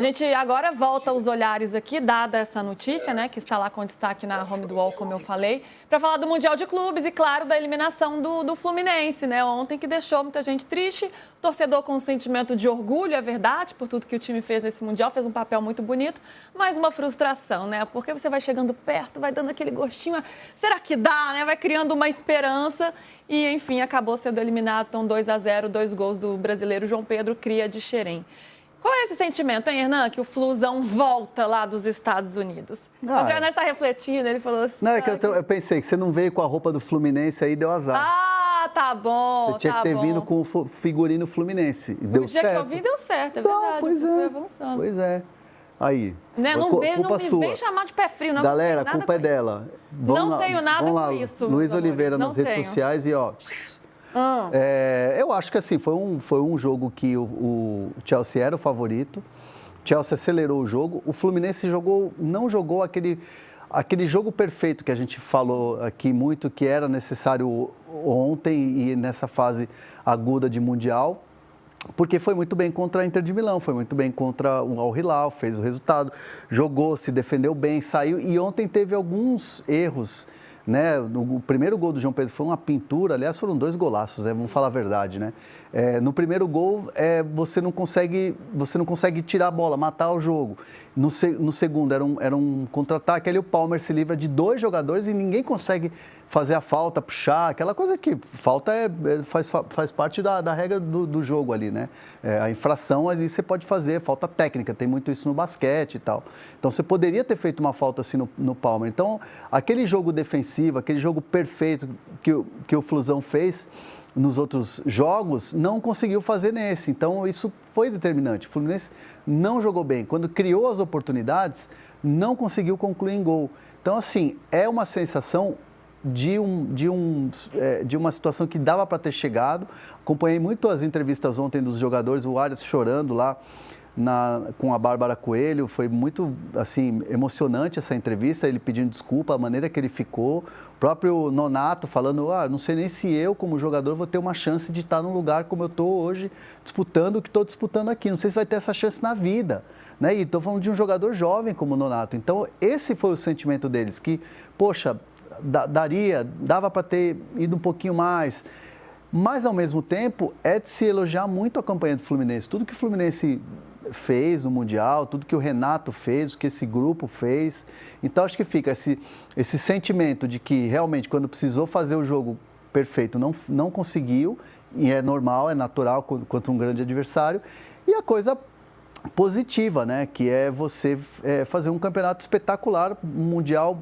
A gente agora volta os olhares aqui, dada essa notícia, né, que está lá com destaque na home do UOL, como eu falei, para falar do Mundial de Clubes e, claro, da eliminação do Fluminense, né, ontem, que deixou muita gente triste, torcedor com um sentimento de orgulho, é verdade, por tudo que o time fez nesse Mundial, fez um papel muito bonito, mas uma frustração, né, porque você vai chegando perto, vai dando aquele gostinho, será que dá, né, vai criando uma esperança e, enfim, acabou sendo eliminado, então 2-0, 2 gols do brasileiro João Pedro Cria de Xerém. Qual é esse sentimento, hein, Hernan, que o Flusão volta lá dos Estados Unidos? O André Neto está refletindo, ele falou assim... Não, é que eu pensei que você não veio com a roupa do Fluminense, aí deu azar. Ah, tá bom, Você tinha que ter vindo com o figurino Fluminense, e deu certo. O dia que eu vi, deu certo, é verdade, pois foi é, avançando. Aí, né? Não me vem chamar de pé frio, não. Galera, a culpa é dela. Não tenho nada com isso. Luiz Oliveira nas redes sociais e, ó... eu acho que assim, foi um jogo que o Chelsea era o favorito, o Chelsea acelerou o jogo, o Fluminense não jogou aquele jogo perfeito que a gente falou aqui muito, que era necessário ontem e nessa fase aguda de Mundial, porque foi muito bem contra a Inter de Milão, foi muito bem contra o Al Hilal, fez o resultado, jogou, se defendeu bem, saiu, e ontem teve alguns erros, né? O primeiro gol do João Pedro foi uma pintura, aliás, foram 2 golaços, né? Vamos falar a verdade, né? No primeiro gol, você não consegue tirar a bola, matar o jogo. No segundo, era um contra-ataque, ali o Palmer se livra de 2 jogadores e ninguém consegue fazer a falta, puxar, aquela coisa que falta faz parte da regra do jogo ali, né? A infração ali você pode fazer, falta técnica, tem muito isso no basquete e tal. Então você poderia ter feito uma falta assim no Palmer. Então, aquele jogo defensivo, aquele jogo perfeito que o Flusão fez nos outros jogos, não conseguiu fazer nesse. Então, isso foi determinante. O Fluminense não jogou bem. Quando criou as oportunidades, não conseguiu concluir em gol. Então, assim, é uma sensação de uma situação que dava para ter chegado. Acompanhei muito as entrevistas ontem dos jogadores, o Arias chorando lá com a Bárbara Coelho, foi muito assim, emocionante essa entrevista, ele pedindo desculpa, a maneira que ele ficou, o próprio Nonato falando, não sei nem se eu como jogador vou ter uma chance de estar num lugar como eu estou hoje, disputando o que estou disputando aqui, não sei se vai ter essa chance na vida, né? E estou falando de um jogador jovem como o Nonato, então esse foi o sentimento deles, que, poxa, dava para ter ido um pouquinho mais, mas ao mesmo tempo é de se elogiar muito a campanha do Fluminense, tudo que o Fluminense fez no Mundial, tudo que o Renato fez, o que esse grupo fez. Então, acho que fica esse sentimento de que realmente, quando precisou fazer o jogo perfeito, não conseguiu, e é normal, é natural contra um grande adversário. E a coisa positiva, né? Que é você fazer um campeonato espetacular, um Mundial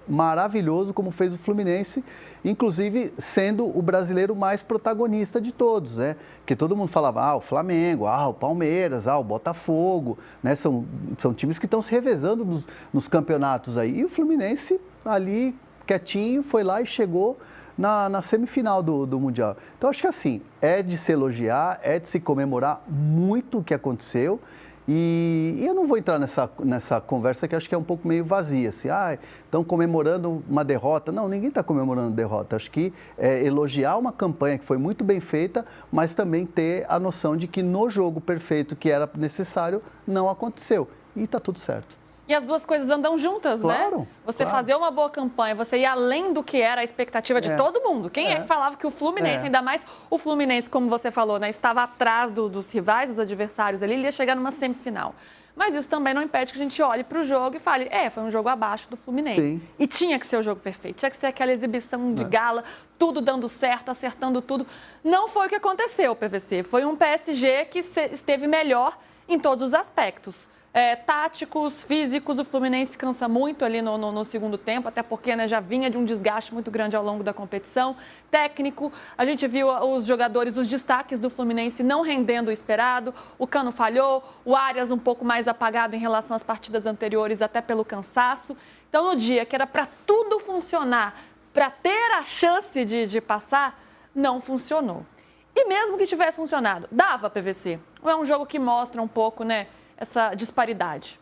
maravilhoso, como fez o Fluminense, inclusive sendo o brasileiro mais protagonista de todos, né? Porque todo mundo falava, o Flamengo, o Palmeiras, o Botafogo, né? São times que estão se revezando nos campeonatos aí. E o Fluminense ali, quietinho, foi lá e chegou na semifinal do Mundial. Então, acho que assim, é de se elogiar, é de se comemorar muito o que aconteceu. E eu não vou entrar nessa conversa que acho que é um pouco meio vazia, assim, estão comemorando uma derrota. Não, ninguém está comemorando derrota. Acho que é elogiar uma campanha que foi muito bem feita, mas também ter a noção de que no jogo perfeito que era necessário, não aconteceu. E está tudo certo. E as duas coisas andam juntas, né? Você fazer uma boa campanha, você ir além do que era a expectativa de todo mundo. Quem é que falava que o Fluminense, ainda mais o Fluminense, como você falou, né, estava atrás dos rivais, dos adversários ali, ele ia chegar numa semifinal. Mas isso também não impede que a gente olhe para o jogo e fale, foi um jogo abaixo do Fluminense. Sim. E tinha que ser o jogo perfeito, tinha que ser aquela exibição de gala, tudo dando certo, acertando tudo. Não foi o que aconteceu, PVC. Foi um PSG que esteve melhor em todos os aspectos. Táticos, físicos, o Fluminense cansa muito ali no segundo tempo, até porque já vinha de um desgaste muito grande ao longo da competição. Técnico, a gente viu os jogadores, os destaques do Fluminense não rendendo o esperado, o Cano falhou, o Arias um pouco mais apagado em relação às partidas anteriores, até pelo cansaço. Então, no dia que era para tudo funcionar, para ter a chance de passar, não funcionou. E mesmo que tivesse funcionado, dava PVC? Ou é um jogo que mostra um pouco, né, essa disparidade?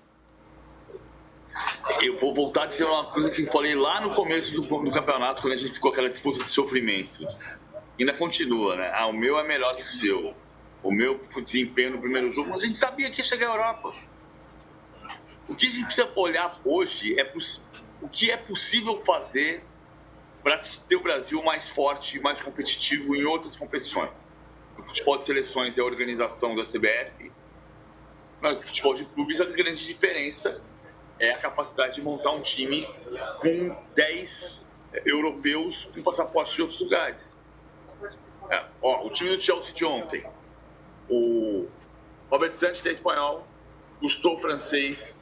Eu vou voltar a dizer uma coisa que eu falei lá no começo do campeonato, quando a gente ficou aquela disputa de sofrimento. Ainda continua, né? O meu é melhor que o seu. O meu desempenho no primeiro jogo, mas a gente sabia que ia chegar à Europa. O que a gente precisa olhar hoje é o que é possível fazer para ter o Brasil mais forte, mais competitivo em outras competições. No futebol de seleções é a organização da CBF. No futebol de clubes, a grande diferença é a capacidade de montar um time com 10 europeus com passaporte de outros lugares. O time do Chelsea de ontem. O Robert Sanches é espanhol, Gusto francês,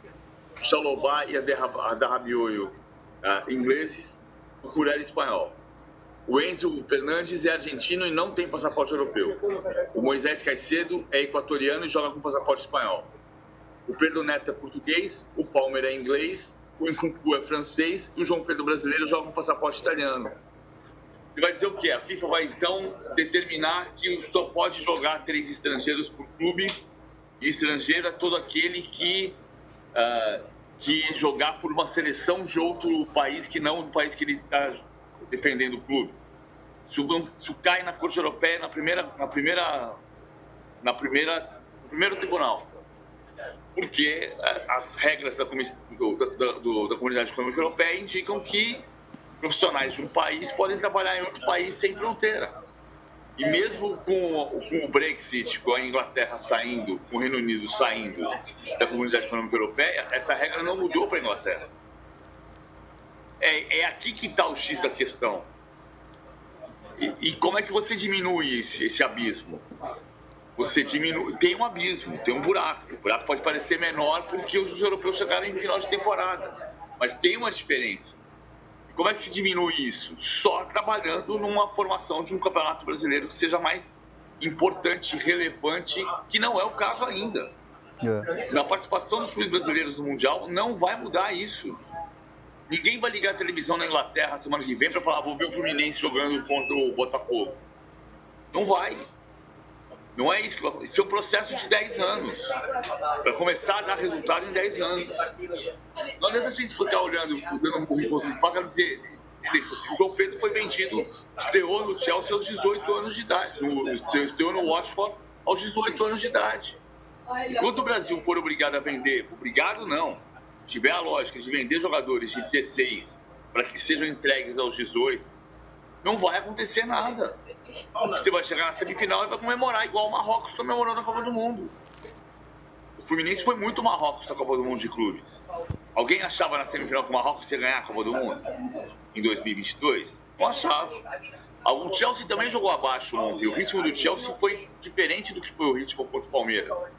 o Chalobah e a Darrabioio ingleses, o Curel espanhol. O Enzo Fernandes é argentino e não tem passaporte europeu. O Moisés Caicedo é equatoriano e joga com passaporte espanhol. O Pedro Neto é português, o Palmer é inglês, o Nkunku é francês e o João Pedro brasileiro joga com passaporte italiano. Você vai dizer o quê? A FIFA vai, então, determinar que só pode jogar 3 estrangeiros por clube, e estrangeiro é todo aquele que jogar por uma seleção de outro país que não do país que ele está defendendo o clube. Isso cai na Corte Europeia no primeiro tribunal. Porque as regras da Comunidade Econômica Europeia indicam que profissionais de um país podem trabalhar em outro país sem fronteira. E mesmo com o Brexit, com a Inglaterra saindo, com o Reino Unido saindo da Comunidade Econômica Europeia, essa regra não mudou para a Inglaterra. É aqui que está o X da questão. E como é que você diminui esse abismo? Você diminui, tem um abismo, tem um buraco. O buraco pode parecer menor porque os europeus chegaram em final de temporada, mas tem uma diferença. E como é que se diminui isso? Só trabalhando numa formação de um campeonato brasileiro que seja mais importante, relevante, que não é o caso ainda. Na participação dos clubes brasileiros no Mundial, não vai mudar isso. Ninguém vai ligar a televisão na Inglaterra semana que vem para falar, vou ver o Fluminense jogando contra o Botafogo. Não vai. Não é isso que vai. Isso é um processo de 10 anos. Para começar a dar resultado em 10 anos. Não adianta a gente ficar olhando, dando um currículo de faca e dizer. O João Pedro foi vendido, estreou no Chelsea aos 18 anos de idade. Estreou no Watford aos 18 anos de idade. Enquanto o Brasil for obrigado a vender, obrigado não, tiver a lógica de vender jogadores de 16 para que sejam entregues aos 18, não vai acontecer nada. Você vai chegar na semifinal e vai comemorar igual o Marrocos comemorou na Copa do Mundo. O Fluminense foi muito Marrocos na Copa do Mundo de clubes. Alguém achava na semifinal que o Marrocos ia ganhar a Copa do Mundo em 2022? Não achava. O Chelsea também jogou abaixo ontem. O ritmo do Chelsea foi diferente do que foi o ritmo contra o Palmeiras.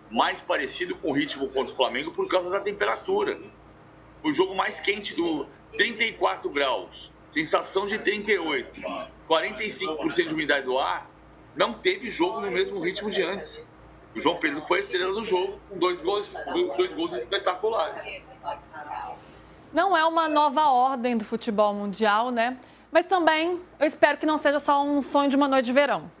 Mais parecido com o ritmo contra o Flamengo por causa da temperatura. O jogo mais quente do 34 graus. Sensação de 38, 45% de umidade do ar, não teve jogo no mesmo ritmo de antes. O João Pedro foi a estrela do jogo, com dois gols espetaculares. Não é uma nova ordem do futebol mundial, né? Mas também eu espero que não seja só um sonho de uma noite de verão.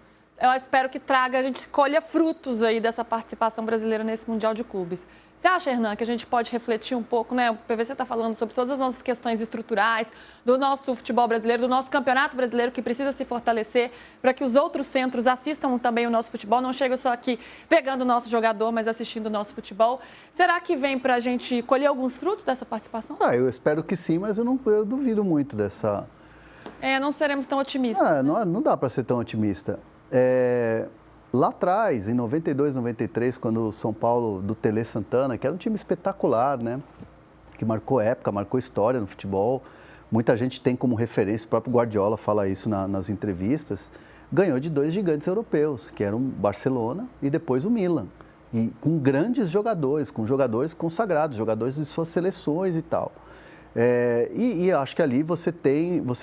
Eu espero que traga, a gente colha frutos aí dessa participação brasileira nesse Mundial de Clubes. Você acha, Hernan, que a gente pode refletir um pouco, né? O PVC está falando sobre todas as nossas questões estruturais, do nosso futebol brasileiro, do nosso campeonato brasileiro, que precisa se fortalecer para que os outros centros assistam também o nosso futebol, não chega só aqui pegando o nosso jogador, mas assistindo o nosso futebol. Será que vem para a gente colher alguns frutos dessa participação? Eu espero que sim, mas eu duvido muito dessa... Não seremos tão otimistas. Não dá para ser tão otimista. Lá atrás, em 92, 93, quando o São Paulo do Tele Santana, que era um time espetacular, né? Que marcou época, marcou história no futebol. Muita gente tem como referência, o próprio Guardiola fala isso nas entrevistas, ganhou de 2 gigantes europeus, que eram o Barcelona e depois o Milan. E com grandes jogadores, com jogadores consagrados, jogadores de suas seleções e tal. E acho que ali você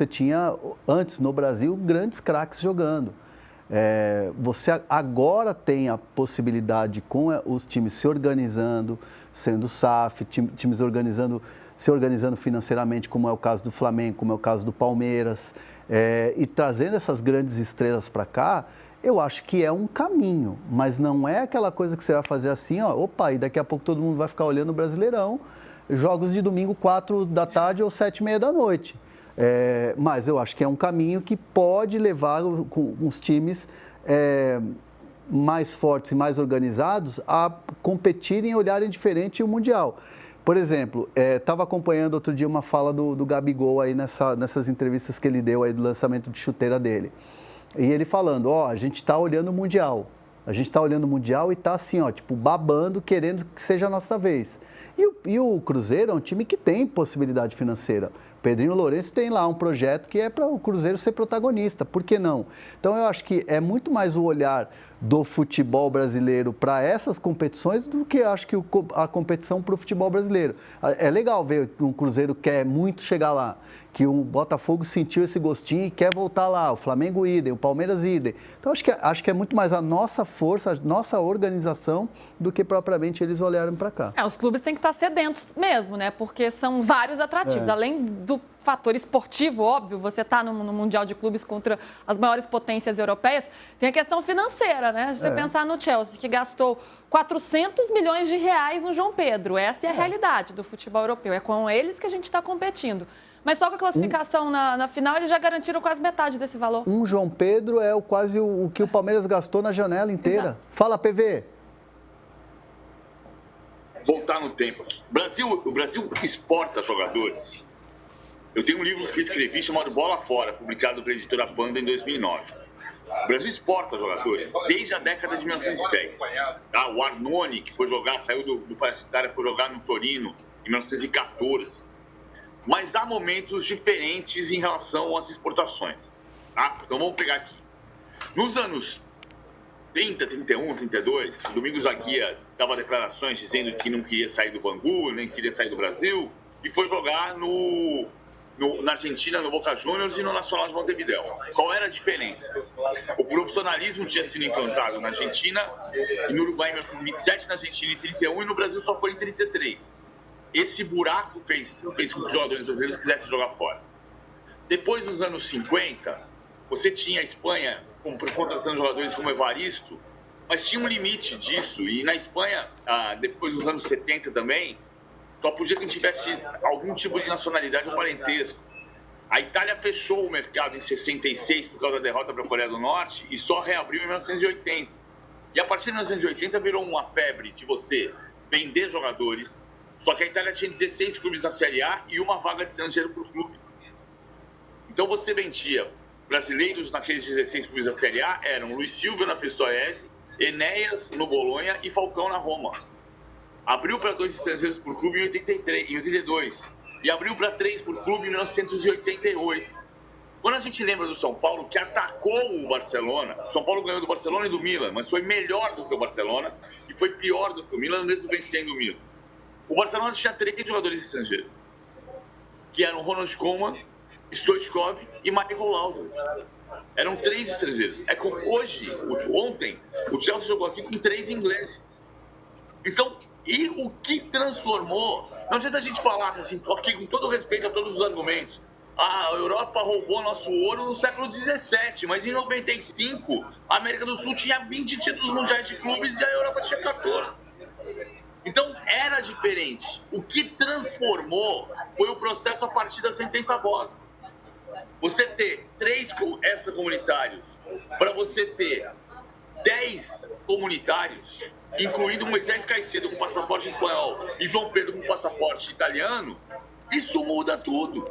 tinha, antes no Brasil, grandes craques jogando. Você agora tem a possibilidade, com os times se organizando, sendo SAF, times se organizando financeiramente, como é o caso do Flamengo, como é o caso do Palmeiras, e trazendo essas grandes estrelas para cá, eu acho que é um caminho, mas não é aquela coisa que você vai fazer assim, e daqui a pouco todo mundo vai ficar olhando o Brasileirão, jogos de domingo 4 da tarde ou 7h30 da noite. Mas eu acho que é um caminho que pode levar com os times mais fortes e mais organizados a competirem e olharem diferente o Mundial. Por exemplo, estava acompanhando outro dia uma fala do Gabigol aí nessas entrevistas que ele deu aí do lançamento de chuteira dele. E ele falando, a gente está olhando o Mundial. A gente está olhando o Mundial e está assim, tipo, babando, querendo que seja a nossa vez. E o Cruzeiro é um time que tem possibilidade financeira. Pedrinho Lourenço tem lá um projeto que é para o Cruzeiro ser protagonista, por que não? Então eu acho que é muito mais o olhar do futebol brasileiro para essas competições do que acho que a competição para o futebol brasileiro. É legal ver que um Cruzeiro quer muito chegar lá, que o Botafogo sentiu esse gostinho e quer voltar lá, o Flamengo idem, o Palmeiras idem. Então acho que é muito mais a nossa força, a nossa organização do que propriamente eles olharem para cá. Os clubes têm que estar sedentos mesmo, né? Porque são vários atrativos. Além do fator esportivo, óbvio, você está no Mundial de Clubes contra as maiores potências europeias, tem a questão financeira, né? Se você pensar no Chelsea, que gastou 400 milhões de reais no João Pedro. Essa é a realidade do futebol europeu. É com eles que a gente está competindo. Mas só com a classificação na final, eles já garantiram quase metade desse valor. Um João Pedro é quase o que o Palmeiras gastou na janela inteira. Exato. Fala, PV. Voltar no tempo aqui. O Brasil exporta jogadores. Eu tenho um livro que eu escrevi chamado Bola Fora, publicado pela editora Panda em 2009. O Brasil exporta jogadores desde a década de 1910. Tá? O Arnone, que foi jogar, saiu do Parasitária, foi jogar no Torino em 1914. Mas há momentos diferentes em relação às exportações. Tá? Então vamos pegar aqui. Nos anos 30, 31, 32, o Domingos Aguia dava declarações dizendo que não queria sair do Bangu, nem queria sair do Brasil, e foi jogar na Argentina, no Boca Juniors e no Nacional de Montevideo. Qual era a diferença? O profissionalismo tinha sido implantado na Argentina e no Uruguai em 1927, na Argentina em 31 e no Brasil só foi em 33. Esse buraco fez com que os jogadores brasileiros quisessem jogar fora. Depois dos anos 50, você tinha a Espanha contratando jogadores como Evaristo, mas tinha um limite disso. E na Espanha, depois dos anos 70 também, só podia quem tivesse algum tipo de nacionalidade ou parentesco. A Itália fechou o mercado em 66 por causa da derrota para a Coreia do Norte e só reabriu em 1980. E a partir de 1980 virou uma febre de você vender jogadores. Só que a Itália tinha 16 clubes na Série A e uma vaga de estrangeiro por clube. Então você vendia brasileiros naqueles 16 clubes da Série A, eram Luiz Silva na Pistoiese, Enéas no Bolonha e Falcão na Roma. Abriu para 2 estrangeiros por clube em 82 e abriu para 3 por clube em 1988. Quando a gente lembra do São Paulo, que atacou o Barcelona, o São Paulo ganhou do Barcelona e do Milan, mas foi melhor do que o Barcelona e foi pior do que o Milan, mesmo vencendo o Milan. O Barcelona tinha 3 jogadores estrangeiros, que eram Ronald Koeman, Stoichkov e Michael Laudrup. Eram 3 estrangeiros. Ontem, o Chelsea jogou aqui com 3 ingleses. Então, e o que transformou? Não adianta a gente falar assim, ok, com todo respeito a todos os argumentos. A Europa roubou nosso ouro no século XVII, mas em 95, a América do Sul tinha 20 títulos mundiais de clubes e a Europa tinha 14. Então, era diferente. O que transformou foi o processo a partir da sentença Bose. Você ter 3 extracomunitários para você ter 10 comunitários, incluindo Moisés Caicedo com passaporte espanhol e João Pedro com passaporte italiano, isso muda tudo.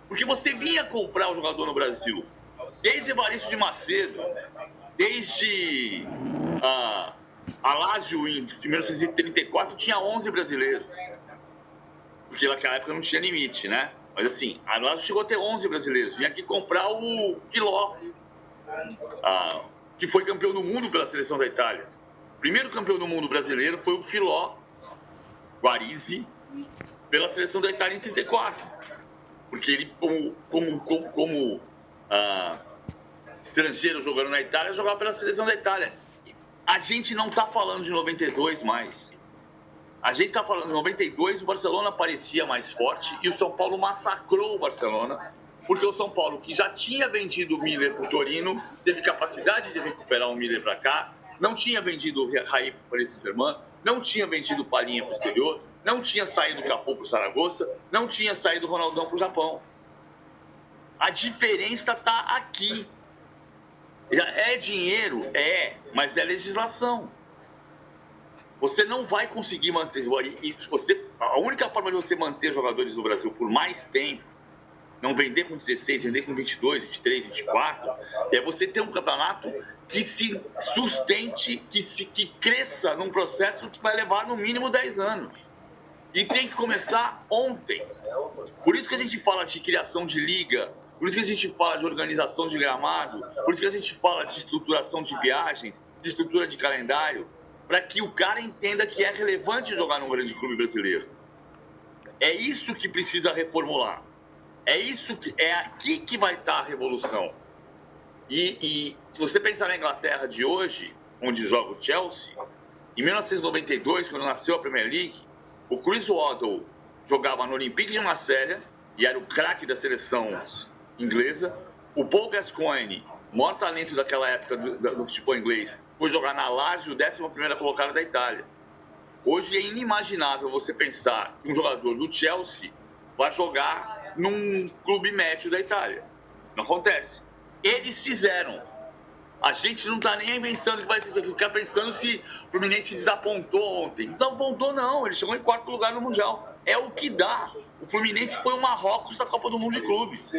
Porque você vinha comprar o jogador no Brasil, desde Evaristo de Macedo, desde a Lazio em 1934 tinha 11 brasileiros. Porque naquela época não tinha limite, né? Mas assim, a Lazio chegou a ter 11 brasileiros. Vinha aqui comprar o Filó, que foi campeão do mundo pela seleção da Itália. O primeiro campeão do mundo brasileiro foi o Filó Guarisi, pela seleção da Itália em 34. Porque ele, como estrangeiro jogando na Itália, jogava pela seleção da Itália. A gente não está falando de 92 mais. A gente está falando de 92, o Barcelona parecia mais forte e o São Paulo massacrou o Barcelona, porque o São Paulo, que já tinha vendido o Miller para o Torino, teve capacidade de recuperar o Miller para cá, não tinha vendido o Raí para o Paris Saint-Germain, não tinha vendido o Palhinha para o exterior, não tinha saído o Cafu para o Saragossa, não tinha saído o Ronaldão para o Japão. A diferença está aqui. É dinheiro? Mas é legislação. Você não vai conseguir manter... A única forma de você manter jogadores no Brasil por mais tempo, não vender com 16, vender com 22, 23, 24, é você ter um campeonato que se sustente, que cresça num processo que vai levar no mínimo 10 anos. E tem que começar ontem. Por isso que a gente fala de criação de liga, por isso que a gente fala de organização de gramado, por isso que a gente fala de estruturação de viagens, de estrutura de calendário, para que o cara entenda que é relevante jogar num grande clube brasileiro. É isso que precisa reformular. É aqui que vai estar a revolução. E se você pensar na Inglaterra de hoje, onde joga o Chelsea, em 1992, quando nasceu a Premier League, o Chris Waddle jogava no Olympique de Marselha e era o craque da seleção inglesa. O Paul Gascoigne, maior talento daquela época do futebol inglês, foi jogar na Lazio, 11ª colocada da Itália. Hoje é inimaginável você pensar que um jogador do Chelsea vai jogar num clube médio da Itália. Não acontece. Eles fizeram. A gente não está nem pensando que vai ficar pensando se o Fluminense desapontou ontem. Desapontou não, ele chegou em 4º lugar no Mundial. É o que dá. O Fluminense foi o Marrocos da Copa do Mundo de Clubes.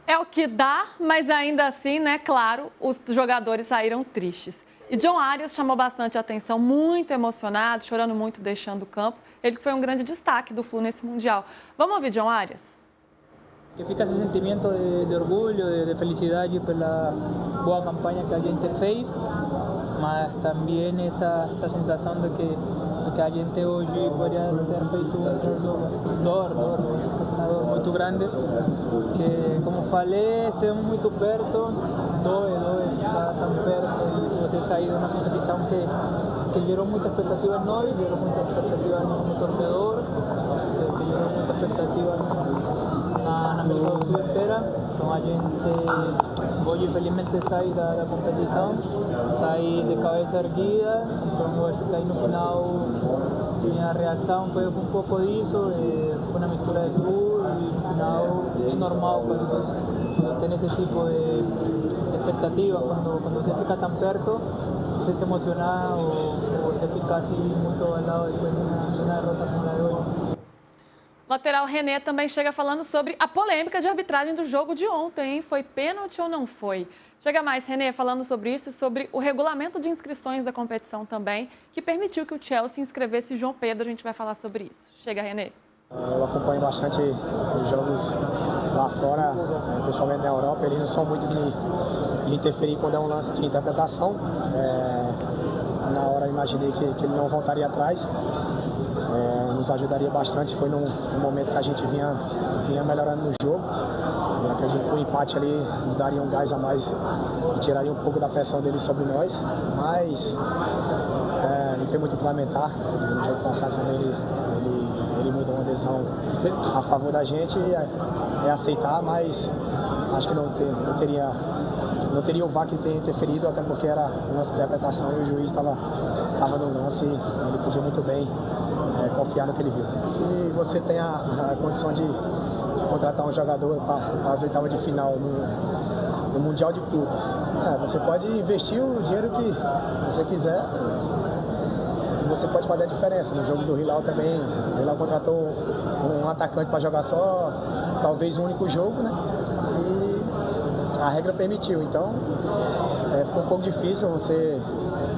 É o que dá, mas ainda assim, né, claro, os jogadores saíram tristes. E John Arias chamou bastante atenção, muito emocionado, chorando muito, deixando o campo. Ele que foi um grande destaque do Flu nesse Mundial. Vamos ouvir John Arias? Que fica esse sentimento de orgulho, de felicidade pela boa campanha que a gente fez, mas também essa sensação de que a gente hoje poderia ter feito um dor muito grande, que como falei, estamos muito perto, dói estar tão perto e você sair de uma competição que gerou muita expectativa em nós, gerou muita expectativa no torcedor, que gerou muita expectativa na pessoa espera. Então a gente hoje felizmente sai da competição, sai de cabeça erguida, então eu acho que aí no final minha reação foi um pouco disso, foi uma mistura de tudo e no final é normal quando tem esse tipo de expectativa, quando você fica tão perto, você se emocionar ou você fica assim muito ao lado de uma derrota como a de hoje. Lateral René também chega falando sobre a polêmica de arbitragem do jogo de ontem, hein? Foi pênalti ou não foi? Chega mais, René, falando sobre isso e sobre o regulamento de inscrições da competição também, que permitiu que o Chelsea inscrevesse João Pedro. A gente vai falar sobre isso. Chega, René. Eu acompanho bastante os jogos lá fora, principalmente na Europa. Eles não são muito de interferir quando é um lance de interpretação. Na hora eu imaginei que ele não voltaria atrás. Nos ajudaria bastante, foi num momento que a gente vinha melhorando no jogo. Eu acredito que o empate ali nos daria um gás a mais e tiraria um pouco da pressão dele sobre nós, mas não tem muito o que lamentar. No jogo passado também ele mudou uma decisão a favor da gente, é aceitar, mas acho que não teria o VAR que ter interferido, até porque era nossa interpretação e o juiz estava no lance, ele podia muito bem confiar no que ele viu. Se você tem a condição de contratar um jogador para as oitavas de final no Mundial de Clubes, você pode investir o dinheiro que você quiser e você pode fazer a diferença. No jogo do Hilal também, o Hilal contratou um atacante para jogar só, talvez um único jogo, né? E a regra permitiu, então ficou um pouco difícil você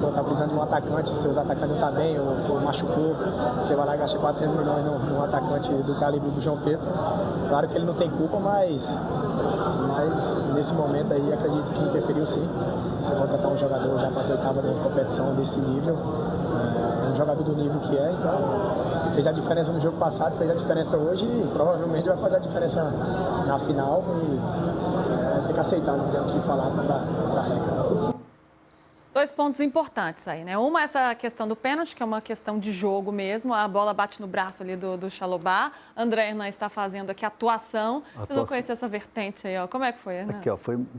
está precisando de um atacante, seus atacantes não estão bem ou machucou, você vai lá e gasta 400 milhões num atacante do calibre do João Pedro. Claro que ele não tem culpa, mas nesse momento aí acredito que interferiu sim. Você contratar um jogador já para as oitavas de competição desse nível, um jogador do nível que é, então fez a diferença no jogo passado, fez a diferença hoje e provavelmente vai fazer a diferença na final e tem que aceitar, não tem o que falar para a regra. 2 pontos importantes aí, né? Uma, essa questão do pênalti, que é uma questão de jogo mesmo. A bola bate no braço ali do Chalobah. André Hernan está fazendo aqui a atuação. Vocês vão conhecer essa vertente aí, ó. Como é que foi, Hernan? Aqui, ó.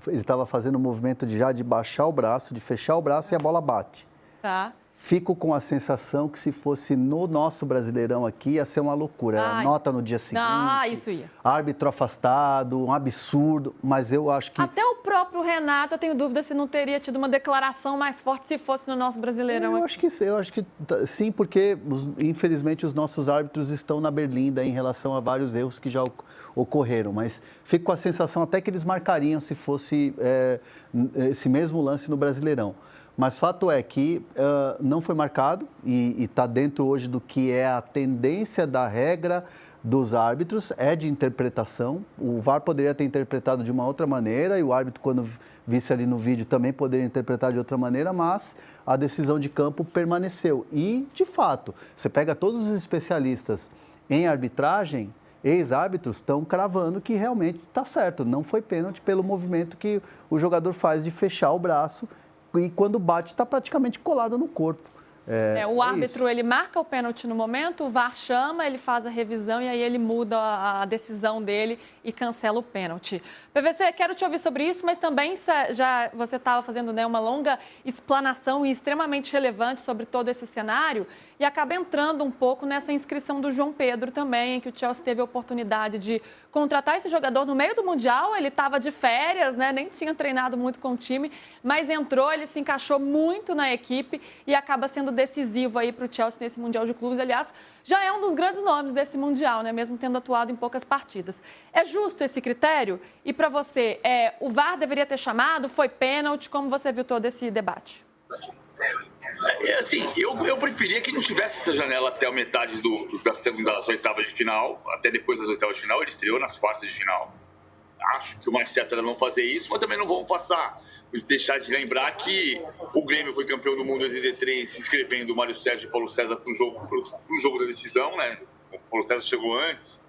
Ele estava fazendo o movimento de baixar o braço, de fechar o braço e a bola bate. Tá. fico com a sensação que se fosse no nosso Brasileirão aqui, ia ser uma loucura. Nota no dia seguinte. Isso ia. Árbitro afastado, um absurdo, mas eu acho que... Até o próprio Renato, eu tenho dúvida se não teria tido uma declaração mais forte se fosse no nosso Brasileirão. Eu acho que sim, porque infelizmente os nossos árbitros estão na berlinda em relação a vários erros que já ocorreram, mas fico com a sensação até que eles marcariam se fosse esse mesmo lance no Brasileirão. Mas fato é que não foi marcado e está dentro hoje do que é a tendência da regra dos árbitros, é de interpretação. O VAR poderia ter interpretado de uma outra maneira e o árbitro, quando visse ali no vídeo, também poderia interpretar de outra maneira, mas a decisão de campo permaneceu. E, de fato, você pega todos os especialistas em arbitragem, ex-árbitros estão cravando que realmente está certo, não foi pênalti pelo movimento que o jogador faz de fechar o braço e quando bate está praticamente colado no corpo. O árbitro, ele marca o pênalti no momento, o VAR chama, ele faz a revisão e aí ele muda a decisão dele e cancela o pênalti. PVC, quero te ouvir sobre isso, mas também já você estava fazendo, né, uma longa explanação e extremamente relevante sobre todo esse cenário e acaba entrando um pouco nessa inscrição do João Pedro também, em que o Chelsea teve a oportunidade de contratar esse jogador no meio do Mundial, ele estava de férias, né, nem tinha treinado muito com o time, mas entrou, ele se encaixou muito na equipe e acaba sendo decisivo aí para o Chelsea nesse Mundial de Clubes. Aliás, já é um dos grandes nomes desse Mundial, né? Mesmo tendo atuado em poucas partidas. É justo esse critério? E para você, o VAR deveria ter chamado? Foi pênalti? Como você viu todo esse debate? Assim, eu preferia que não tivesse essa janela até a metade das oitavas de final, até depois das oitavas de final. Ele estreou nas quartas de final. Acho que o mais certo era não fazer isso, mas também não vamos deixar de lembrar que o Grêmio foi campeão do mundo em 83, inscrevendo o Mário Sérgio e o Paulo César para o jogo da decisão, né? O Paulo César chegou antes,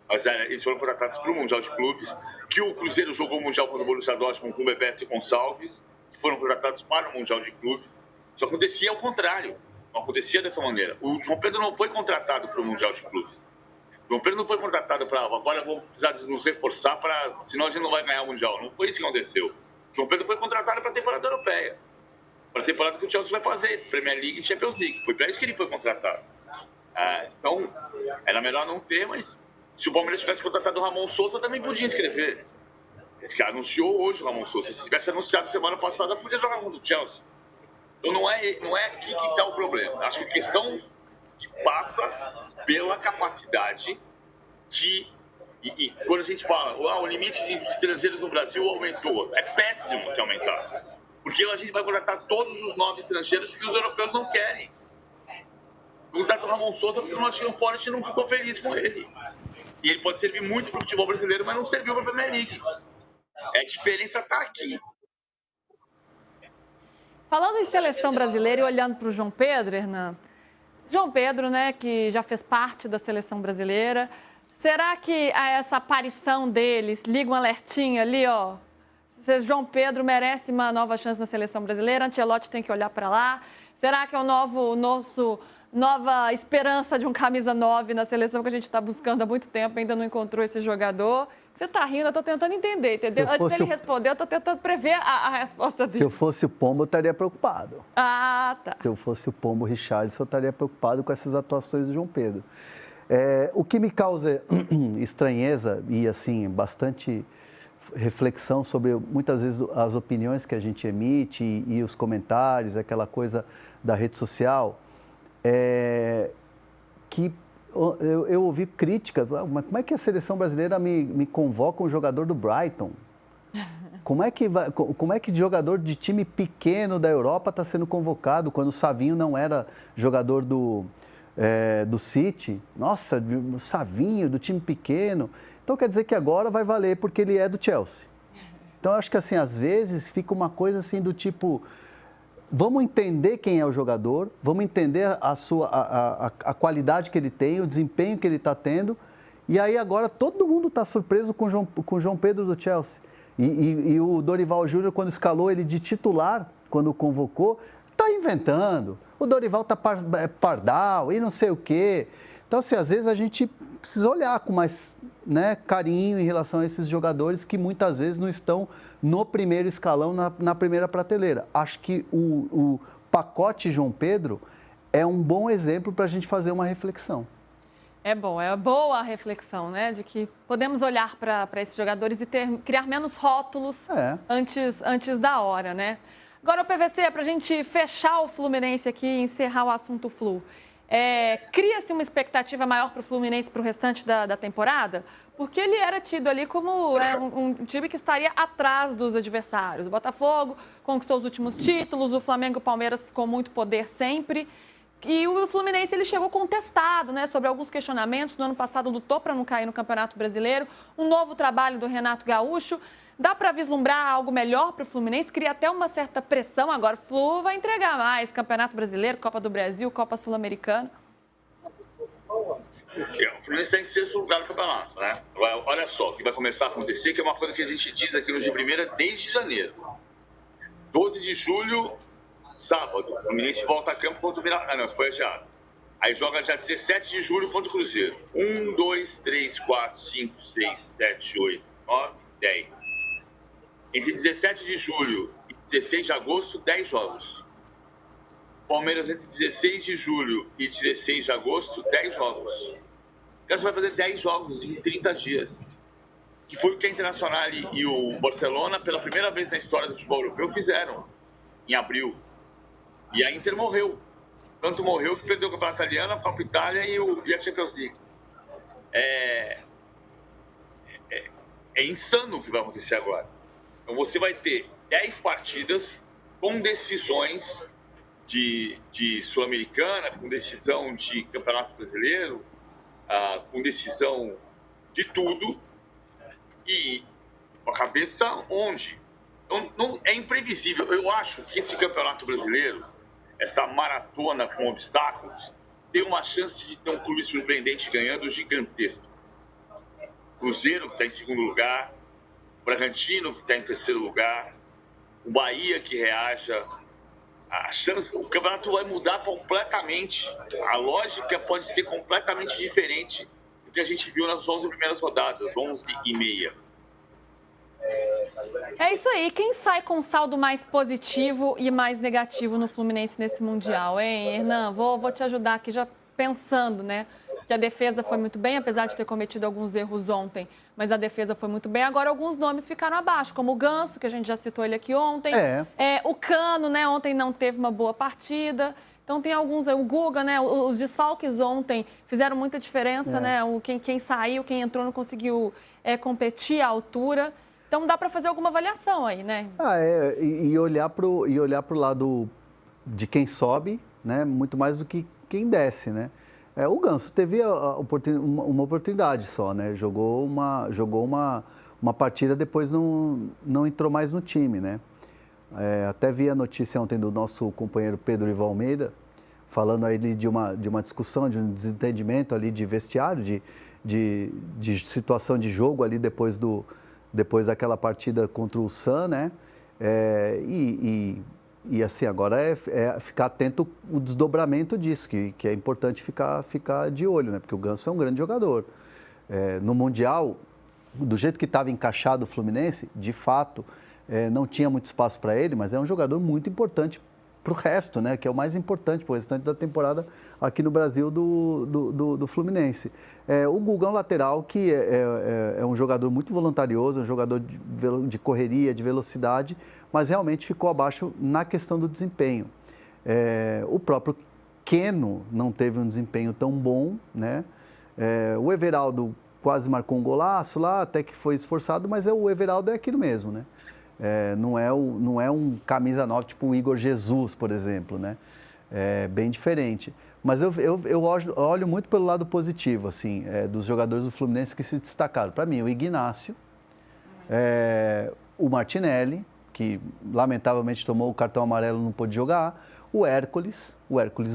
mas eles foram contratados para o Mundial de Clubes, que o Cruzeiro jogou o Mundial contra o Borussia Dortmund com o Bebeto e Gonçalves, que foram contratados para o Mundial de Clubes. Só acontecia ao contrário, não acontecia dessa maneira. O João Pedro não foi contratado para o Mundial de Clubes. O João Pedro não foi contratado para agora vamos precisar nos reforçar, senão a gente não vai ganhar o Mundial. Não foi isso que aconteceu. O João Pedro foi contratado para a temporada europeia, para a temporada que o Chelsea vai fazer, Premier League e Champions League. Foi para isso que ele foi contratado. Então, era melhor não ter, mas se o Palmeiras tivesse contratado o Ramon Sousa, também podia inscrever. Esse cara anunciou hoje o Ramon Sousa. Se tivesse anunciado semana passada, podia jogar contra o Chelsea. Então não é aqui que está o problema. Acho que a questão que passa pela capacidade de... E quando a gente fala, o limite de estrangeiros no Brasil aumentou, é péssimo que aumentar. Porque a gente vai contratar todos os 9 estrangeiros que os europeus não querem. Contratar o Ramon Sousa porque o Nottingham Forest não ficou feliz com ele. E ele pode servir muito para o futebol brasileiro, mas não serviu para a Premier League. A diferença está aqui. Falando em seleção brasileira e olhando para o João Pedro, Hernan, João Pedro, né, que já fez parte da seleção brasileira, será que essa aparição deles liga um alertinho ali, ó? Se João Pedro merece uma nova chance na seleção brasileira, Ancelotti tem que olhar para lá. Será que é nova esperança de um camisa 9 na seleção que a gente está buscando há muito tempo, ainda não encontrou esse jogador? Você está rindo, eu estou tentando entender, entendeu? Antes dele responder, eu estou tentando prever a resposta dele. Se eu fosse o Pombo, eu estaria preocupado. Ah, tá. Se eu fosse o Pombo Richarlison, eu estaria preocupado com essas atuações do João Pedro. O que me causa estranheza e, assim, bastante reflexão sobre, muitas vezes, as opiniões que a gente emite e os comentários, aquela coisa da rede social, que eu ouvi críticas, mas como é que a seleção brasileira me convoca um jogador do Brighton? Como é que jogador de time pequeno da Europa está sendo convocado quando o Savinho não era jogador do City? Nossa, o Savinho, do time pequeno. Então quer dizer que agora vai valer porque ele é do Chelsea. Então eu acho que assim, às vezes fica uma coisa assim do tipo... Vamos entender quem é o jogador, vamos entender a qualidade que ele tem, o desempenho que ele está tendo. E aí agora todo mundo está surpreso com o João Pedro do Chelsea. E o Dorival Júnior, quando escalou ele de titular, quando o convocou, está inventando. O Dorival está pardal e não sei o quê. Então, assim, às vezes a gente precisa olhar com mais carinho em relação a esses jogadores que muitas vezes não estão no primeiro escalão, na primeira prateleira. Acho que pacote João Pedro é um bom exemplo para a gente fazer uma reflexão. É boa a reflexão, né? De que podemos olhar para esses jogadores e criar menos rótulos antes da hora, né? Agora, o PVC, para a gente fechar o Fluminense aqui e encerrar o assunto Flu, cria-se uma expectativa maior para o Fluminense para o restante da temporada? Porque ele era tido ali como um time que estaria atrás dos adversários. O Botafogo conquistou os últimos títulos, o Flamengo e o Palmeiras com muito poder sempre. E o Fluminense ele chegou contestado, né, sobre alguns questionamentos. No ano passado lutou para não cair no Campeonato Brasileiro. Um novo trabalho do Renato Gaúcho. Dá para vislumbrar algo melhor para o Fluminense? Cria até uma certa pressão. Agora o Flu vai entregar mais. Campeonato Brasileiro, Copa do Brasil, Copa Sul-Americana. O Fluminense está em sexto lugar no campeonato, né? Olha só o que vai começar a acontecer, que é uma coisa que a gente diz aqui no Dia Primeira desde janeiro. 12 de julho... Sábado, o Fluminense volta a campo contra o Mirassol. Não, foi adiado. Aí joga já 17 de julho contra o Cruzeiro. 1, 2, 3, 4, 5, 6, 7, 8, 9, 10. Entre 17 de julho e 16 de agosto, 10 jogos. Palmeiras entre 16 de julho e 16 de agosto, 10 jogos. Então você vai fazer 10 jogos em 30 dias. Que foi o que a Internacional e o Barcelona, pela primeira vez na história do futebol europeu, fizeram em abril. E a Inter morreu. Tanto morreu que perdeu o Campeonato Italiano, a Copa Itália e a Champions League. É insano o que vai acontecer agora. Então você vai ter 10 partidas com decisões de Sul-Americana, com decisão de Campeonato Brasileiro, com decisão de tudo. E com a cabeça onde? Não, é imprevisível. Eu acho que esse Campeonato Brasileiro, essa maratona com obstáculos, tem uma chance de ter um clube surpreendente ganhando gigantesco. Cruzeiro, que está em segundo lugar, Bragantino, que está em terceiro lugar, o Bahia, que reaja. O campeonato vai mudar completamente. A lógica pode ser completamente diferente do que a gente viu nas 11 primeiras rodadas, 11h30. É isso aí. Quem sai com saldo mais positivo e mais negativo no Fluminense nesse Mundial, hein, Hernan? Vou te ajudar aqui já pensando, né? Que a defesa foi muito bem, apesar de ter cometido alguns erros ontem, mas a defesa foi muito bem. Agora, alguns nomes ficaram abaixo, como o Ganso, que a gente já citou ele aqui ontem. O Cano, né? Ontem não teve uma boa partida. Então, tem alguns... O Guga, né? Os desfalques ontem fizeram muita diferença, né? Quem saiu, quem entrou não conseguiu competir à altura. Então, dá para fazer alguma avaliação aí, né? E olhar para o lado de quem sobe, né? Muito mais do que quem desce, né? O Ganso teve uma oportunidade só, né? Jogou uma partida, depois não entrou mais no time, né? Até vi a notícia ontem do nosso companheiro Pedro Ivo Almeida, falando aí de uma discussão, de um desentendimento ali de vestiário, de situação de jogo ali depois daquela partida contra o Sun, né? E assim, agora é ficar atento ao desdobramento disso, que é importante ficar de olho, né? Porque o Ganso é um grande jogador. No Mundial, do jeito que estava encaixado o Fluminense, de fato, não tinha muito espaço para ele, mas é um jogador muito importante para o resto, né? Que é o mais importante para o restante da temporada aqui no Brasil do Fluminense. O Guga é um lateral que é um jogador muito voluntarioso, um jogador de correria, de velocidade, mas realmente ficou abaixo na questão do desempenho. O próprio Keno não teve um desempenho tão bom, né? O Everaldo quase marcou um golaço lá, até que foi esforçado, mas o Everaldo é aquilo mesmo, né? Não é um camisa 9 tipo o Igor Jesus, por exemplo, né? É bem diferente. Mas eu olho muito pelo lado positivo, assim, dos jogadores do Fluminense que se destacaram. Para mim, o Ignácio, o Martinelli, que lamentavelmente tomou o cartão amarelo e não pôde jogar, o Hércules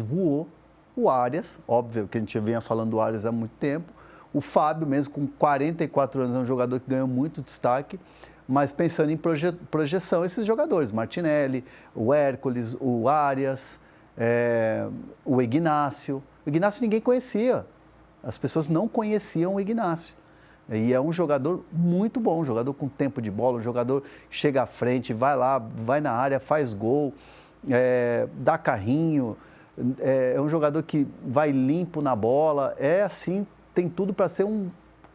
voou, o Arias, óbvio que a gente vinha falando do Arias há muito tempo, o Fábio, mesmo com 44 anos, é um jogador que ganhou muito destaque, mas pensando em projeção, esses jogadores, Martinelli, o Hércules, o Arias, o Ignácio. O Ignácio ninguém conhecia, as pessoas não conheciam o Ignácio. E é um jogador muito bom, um jogador com tempo de bola, um jogador que chega à frente, vai lá, vai na área, faz gol. dá carrinho, é um jogador que vai limpo na bola, assim, tem tudo para ser um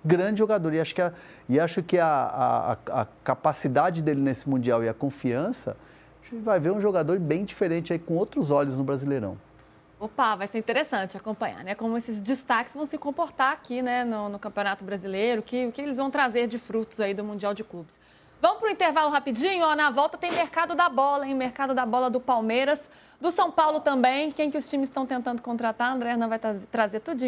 grande jogador. E acho que a capacidade dele nesse Mundial e a confiança, a gente vai ver um jogador bem diferente aí, com outros olhos no Brasileirão. Opa, vai ser interessante acompanhar, né? Como esses destaques vão se comportar aqui, né, no Campeonato Brasileiro, o que eles vão trazer de frutos aí do Mundial de Clubes. Vamos para o intervalo rapidinho? Ó, na volta tem mercado da bola, hein? Mercado da bola do Palmeiras, do São Paulo também. Quem que os times estão tentando contratar? A André vai trazer tudinho.